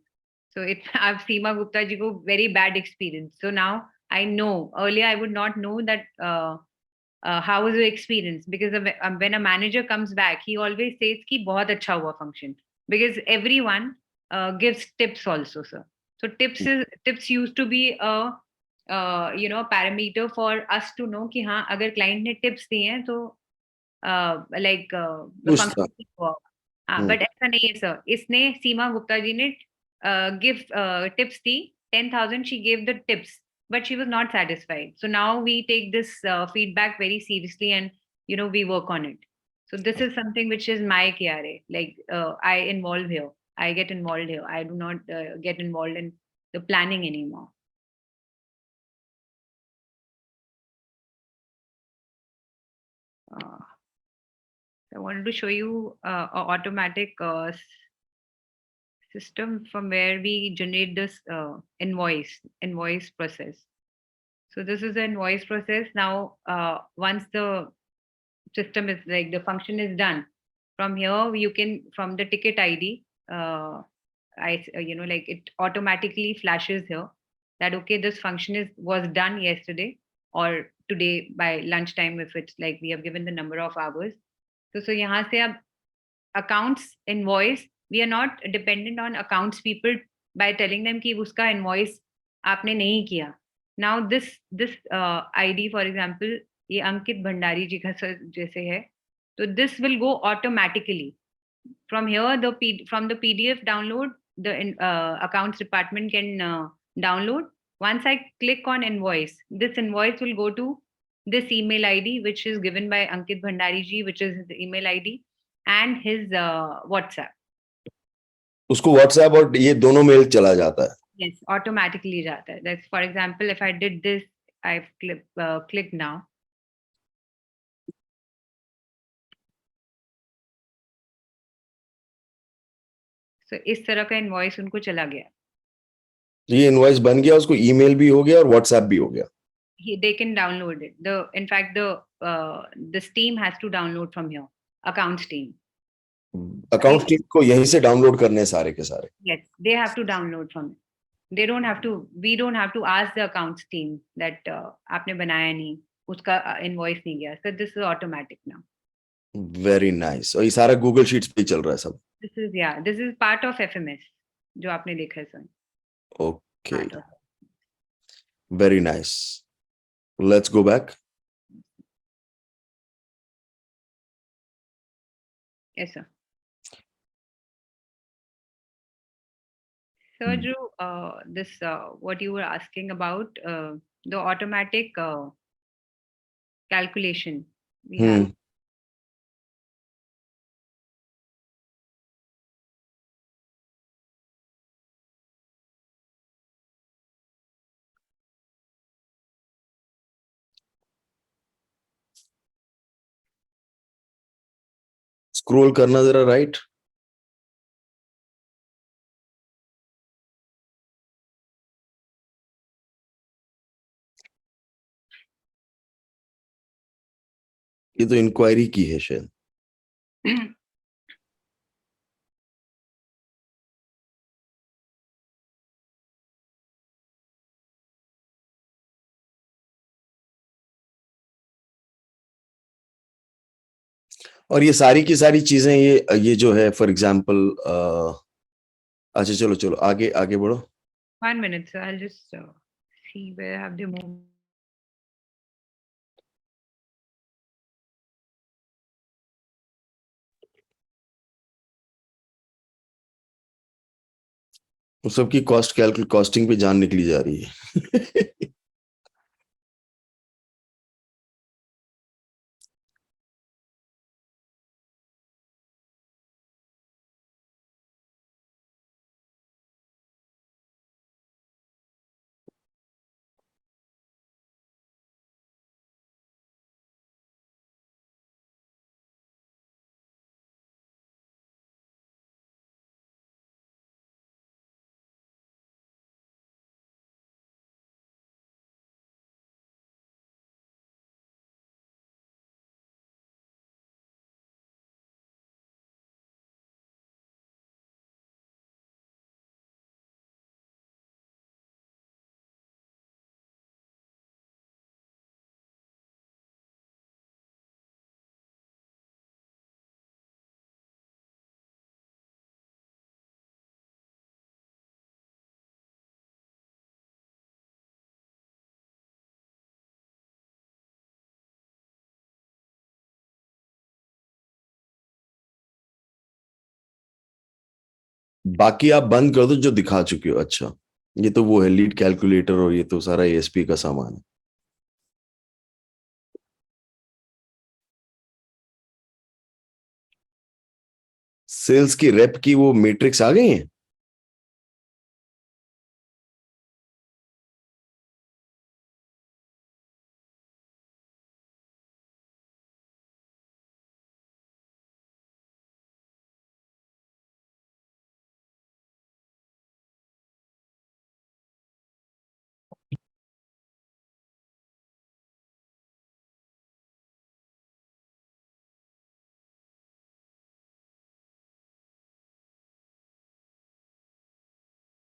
So it, I've Seema Gupta ji ko very bad experience. So now I know. Earlier I would not know that how was your experience, because when a manager comes back, he always says कि बहुत अच्छा हुआ function, because everyone gives tips also, sir. So tips used to be a parameter for us to know कि हाँ अगर client ने tips दिए हैं तो the कुछ function ठीक हुआ. But ऐसा नहीं है sir. इसने सीमा गुप्ता जी ने give tips the 10,000, she gave the tips, but she was not satisfied. So now we take this feedback very seriously, and we work on it. So this is something which is my KRA, like I involve here, I get involved here. I do not get involved in the planning anymore. I wanted to show you a automatic system from where we generate this invoice process. So this is the invoice process. Now, once the system is like the function is done, from here you can, from the ticket ID, like it automatically flashes here that okay, this function was done yesterday or today by lunchtime if it's like we have given the number of hours. So यहाँ से अब accounts invoice, we are not dependent on accounts people by telling them कि उसका invoice आपने नहीं किया. Now this ID for example ये अंकित भंडारी जी का जैसे है, तो this will go automatically from here. From the PDF download, the accounts department can download. Once I click on invoice, this invoice will go to this email ID, which is given by Ankit Bhandari ji, which is his email ID and his WhatsApp. उसको WhatsApp और ये दोनों mail चला जाता है. Yes, automatically jata hai. That's for example, if I did this, I've clicked now. So इस तरह का इनवॉइस उनको चला गया. ये इनवॉइस बन गया, उसको ईमेल भी हो गया और WhatsApp भी हो गया. They can download it. In fact, this team has to download from here. Accounts team. Account team को यहीं से डाउनलोड करने सारे के सारे. Yes, they have to download from it. They don't have to. We don't have to ask the accounts team that आपने बनाया नहीं, उसका invoice नहीं गया. So this is automatic now. Very nice. और ये सारा गूगल शीट्स पे चल रहा है सब. This is part of FMS जो आपने देखा है sir. Okay. Very nice. Let's go back. Yes, sir. So, this what you were asking about the automatic calculation we have. Scroll करना जरा राइट. ये तो इंक्वायरी की है शायद. और ये सारी की सारी चीजें ये जो है फॉर एग्जांपल अच्छा चलो आगे आगे बढ़ो. 1 minute, sir. I'll just see where have they moved. सबकी कॉस्टिंग पे जान निकली जा रही है. बाकी आप बंद कर दो जो दिखा चुके हो. अच्छा, ये तो वो है लीड कैलकुलेटर और ये तो सारा एएसपी का सामान है. सेल्स की रेप की वो मैट्रिक्स आ गई है.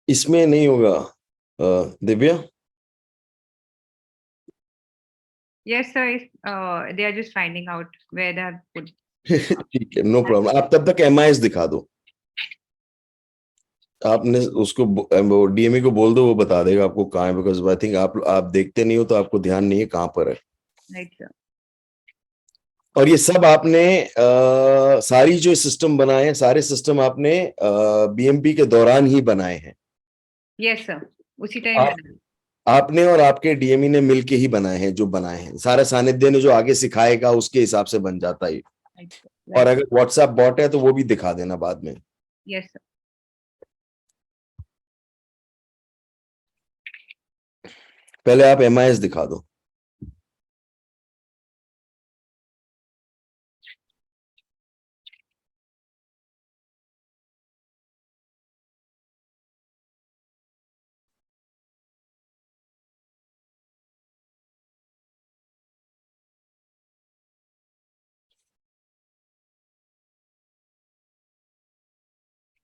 इसमें नहीं होगा Divya. Yes, sir. They are just finding out where they have put. ठीक है, नो प्रॉब्लम. आप तब तक MIS दिखा दो. आपने उसको डीएमई को बोल दो, वो बता देगा आपको कहाँ है, बिकॉज आई थिंक आप देखते नहीं हो तो आपको ध्यान नहीं है कहाँ पर है. Right, sir. और ये सब आपने सारी जो सिस्टम बनाए हैं, सारे सिस्टम आपने बीएमपी के दौरान ही बनाए हैं. Yes, sir. उसी टाइम आप, आपने और आपके डीएमई ने मिलके ही बनाए हैं, जो बनाए हैं. सारा सानिध्य ने जो आगे सिखाएगा उसके हिसाब से बन जाता है. Right, sir. और Right. अगर व्हाट्सएप बॉट है तो वो भी दिखा देना बाद में. Yes, sir. पहले आप MIS दिखा दो.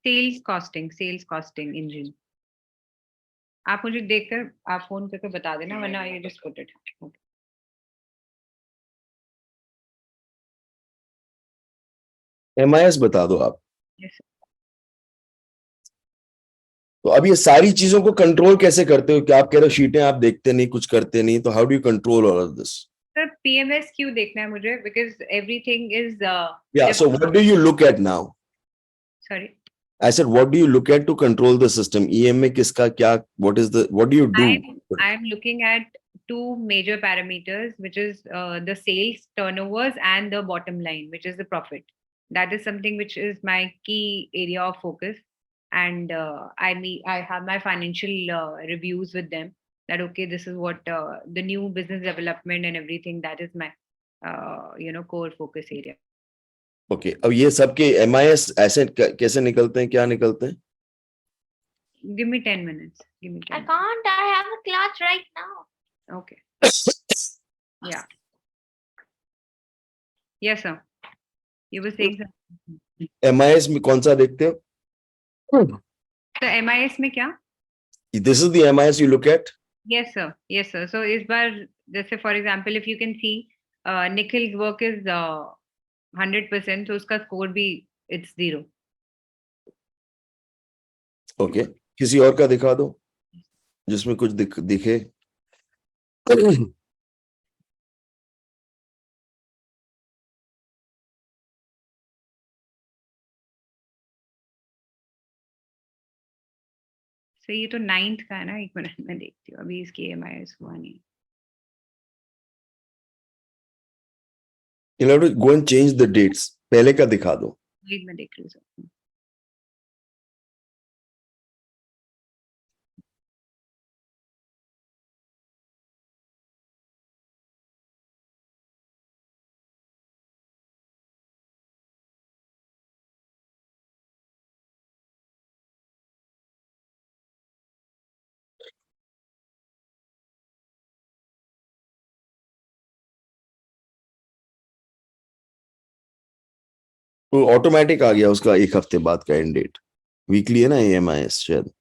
Sales costing engine. आप मुझे देखकर आप फोन करके बता देना, वरना you just put it. Okay. MIS बता दो आप. Yes, sir. तो अब ये सारी चीजों को कंट्रोल कैसे करते हो? क्या आप कह रहे हो शीटें आप देखते नहीं, कुछ करते नहीं, तो how do you control all of this? Sir, PMS क्यों देखना है मुझे? Because everything is. Yeah, so what do you look at now? Sorry. I said, what do you look at to control the system? EM में किसका क्या? What do you do? I'm looking at two major parameters, which is the sales turnovers and the bottom line, which is the profit. That is something which is my key area of focus. And I have my financial reviews with them. That okay, this is what the new business development and everything. That is my core focus area. Okay, अब ये सबके MIS ऐसे कैसे निकलते हैं, क्या निकलते हैं? Give me 10 minutes. Give me 10 I can't. I have a class right now. Okay. Yeah. Yes, sir. You were saying something. MIS में कौन सा देखते हो? So MIS में क्या? This is the MIS you look at? Yes, sir. Yes, sir. So इस बार जैसे for example, if you can see, Nikhil's work is 100%, so उसका score भी it's 0. Okay, किसी और का दिखा दो जिसमें कुछ दिखे. So ये तो 9th का है ना, एक मिनट मैं देखती हूँ, अभी इसकी MIS हुआ नहीं. You'll have to go and change the dates. पहले का दिखा दो. Wait, मैं देख रही हूँ sir. तो ऑटोमेटिक आ गया उसका एक हफ्ते बाद का एंड डेट. वीकली है ना MIS शायद.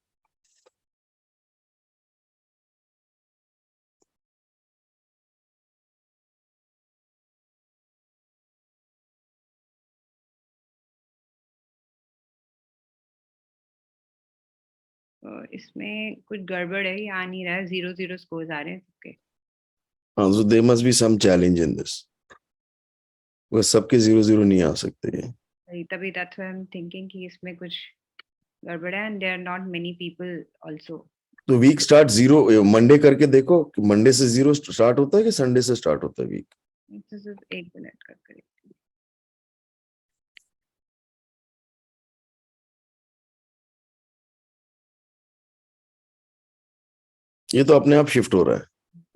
इसमें कुछ गड़बड़ है, ये आ नहीं रहा है, 0 स्कोर्स आ रहे हैं सबके. हाँ, so there must be some challenge in this. वो सबके 0 नहीं आ सकते हैं. तभी that's why I'm thinking कि इसमें कुछ गड़बड़ है, and there are not many people also. तो वीक स्टार्ट 0 मंडे करके देखो कि मंडे से 0 स्टार्ट होता है कि संडे से स्टार्ट होता है वीक. This is 1 minute का करेक्ट. ये तो अपने आप शिफ्ट हो रहा है,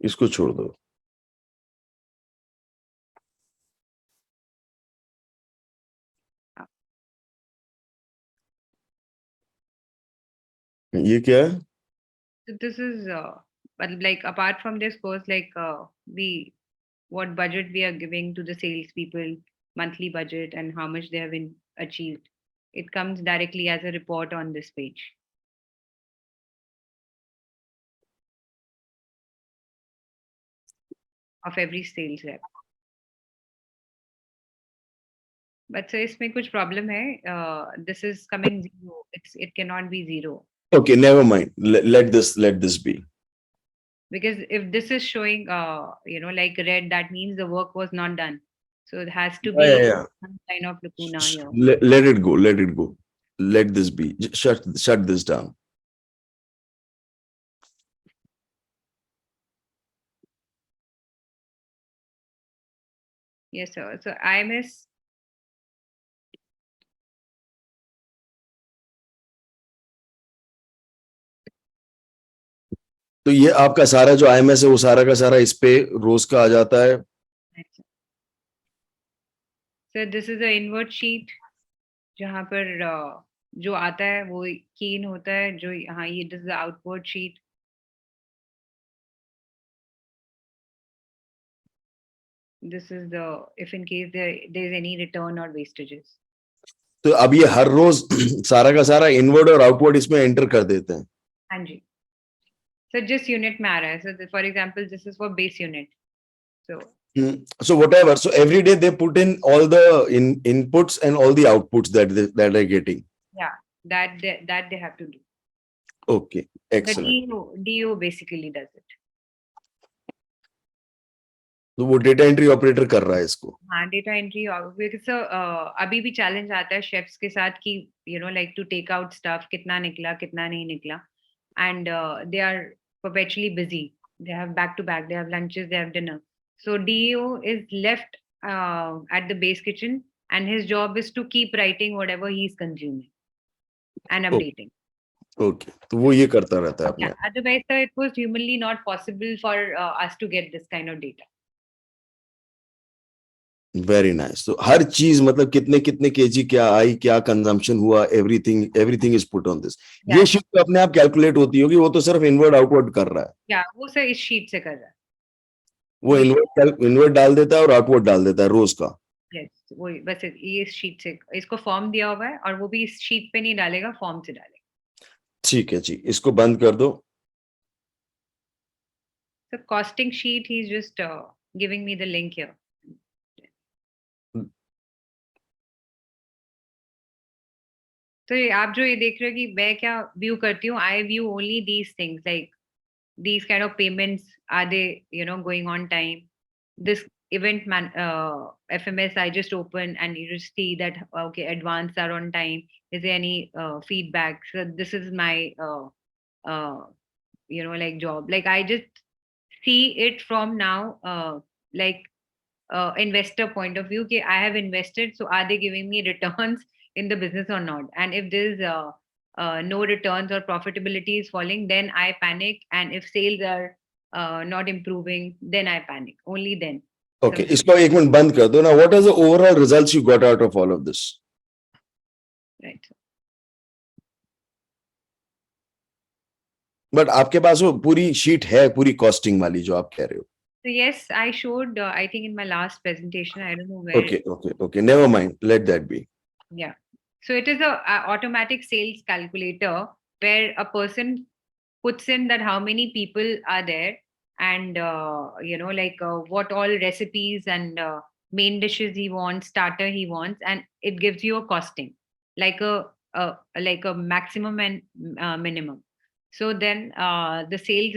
इसको छोड़ दो. ये क्या है? So this is but like apart from this course, like what budget we are giving to the sales people, monthly budget, and how much they have achieved. It comes directly as a report on this page. of every sales rep. But so इसमें कुछ problem है. This is coming zero. It cannot be zero. Okay, never mind. Let this be. Because if this is showing, like red, that means the work was not done. So it has to be Yeah. some kind of lacuna here. Let it go. Let it go. Let this be. Shut this down. Yes, sir. So IMS. तो ये आपका सारा जो IMS है वो सारा का सारा इस पे रोज का आ जाता है. So this is the invert sheet जहाँ पर जो आता है वो कीन होता है जो यहाँ ये this is the outward sheet. This is the if in case there is any return or wastages. तो अब ये हर रोज सारा का सारा इनवर्ड और आउटवर्ड इसमें एंटर कर देते हैं. हाँ जी. So जिस यूनिट में आ रहा है. So for example, this is for base unit. So whatever. So every day they put in all the inputs and all the outputs that they're getting. Yeah, that they have to do. Okay, excellent. The DO basically does it. तो वो data entry operator कर रहा है इसको. हाँ, data entry. अभी भी challenge आता है शेफ्स के साथ कि like to take out stuff, कितना निकला कितना नहीं निकला, and they are perpetually busy. They have back to back, they have lunches, they have dinner. So DEO is left at the base kitchen and his job is to keep writing whatever he is consuming and updating. Okay, तो वो ये करता रहता है अपने. Yeah, otherwise it was humanly not possible for us to get this kind of data. Very nice. तो हर चीज मतलब कितने कितने केजी क्या आई, क्या कंजम्पशन हुआ, everything is put on this. ये शीट तो अपने आप कैलकुलेट होती होगी, वो तो सिर्फ इनवर्ड आउटवर्ड कर रहा है. या वो सर इस शीट से कर रहा है. वो इनवर्ड डाल देता है और आउटवर्ड डाल देता है रोज का. यस, वो बस ये इस शीट से इसको फॉर्म दिया हुआ है और वो भी इस शीट पे नहीं डालेगा, फॉर्म से डालेगा. ठीक है जी, इसको बंद कर दो. So costing sheet, he's just giving me the link here. तो आप जो ये देख रहे हो कि मैं क्या व्यू करती हूँ, I view only these things like these kind of payments, are they going on time? This event FMS I just open and you just see that okay, advance are on time. Is there any feedback? So this is my like job. Like I just see it from now like investor point of view. Okay, I have invested, so are they giving me returns in the business or not? And if there's no returns or profitability is falling, then I panic. And if sales are not improving, then I panic. Only then. Okay, इसको एक minute बंद कर दो ना. What are the overall results you got out of all of this? Right. But आपके पास वो पूरी sheet है, पूरी कॉस्टिंग वाली जो आप कह रहे हो. So yes, I showed. I think in my last presentation, I don't know where. Okay. Never mind. Let that be. Yeah. So it is a automatic sales calculator where a person puts in that how many people are there and like what all recipes and main dishes he wants, starter he wants, and it gives you a costing like a maximum and minimum. So then the sales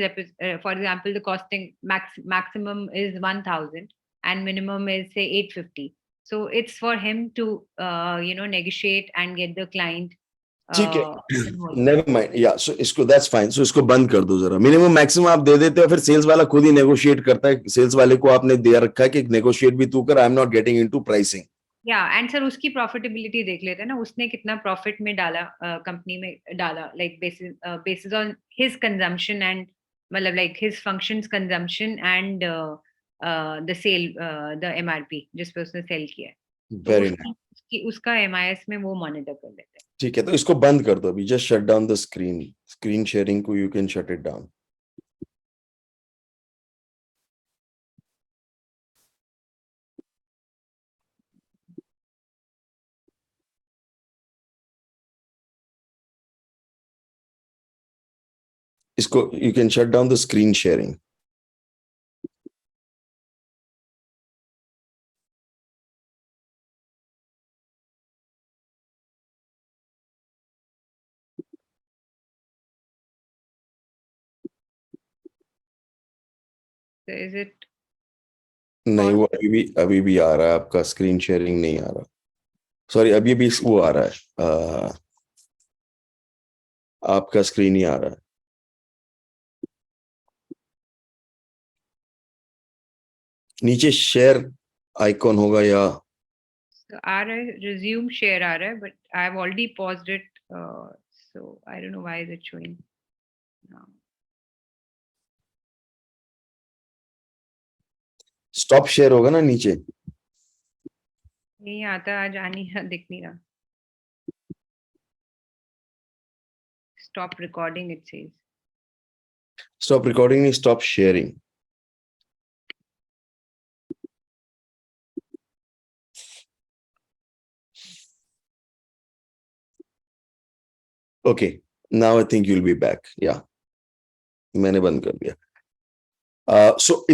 for example, the costing maximum is 1,000 and minimum is say 850. So it's for him to negotiate and get the client. ठीक है, never mind. Yeah, so इसको that's fine. So इसको बंद कर दो जरा. Minimum maximum आप दे देते हो, फिर सेल्स वाला खुद ही नेगोशिएट करता है. सेल्स वाले को आपने दे रखा है कि नेगोशिएट भी तू कर. I am not getting into pricing. या एंड सर उसकी प्रॉफिटेबिलिटी देख लेते हैं ना, उसने कितना प्रॉफिट में डाला कंपनी में डाला, like basis on his consumption and मतलब like his functions consumption and the sale the MRP जिस पे उसने सेल किया है. Very nice. उसका एमआईएस में वो मॉनिटर कर लेते हैं. ठीक है, तो इसको बंद कर दो अभी. Just shut down the screen sharing को. You can shut it down. इसको you can shut down the screen sharing. So is it नहीं, वो अभी भी आ रहा है, आपका स्क्रीन शेयरिंग नहीं आ रहा. सॉरी, अभी भी वो आ रहा है, आपका स्क्रीन ही आ रहा है. नीचे शेयर आइकॉन होगा या so resume share but I've already paused it, so I don't know why is it showing now. Stop share होगा ना नीचे. नहीं आता, आज दिख नहीं रहा. Stop recording, it says. Stop recording नहीं, stop sharing. Okay, now I think you will be back. या मैंने बंद कर दिया. सो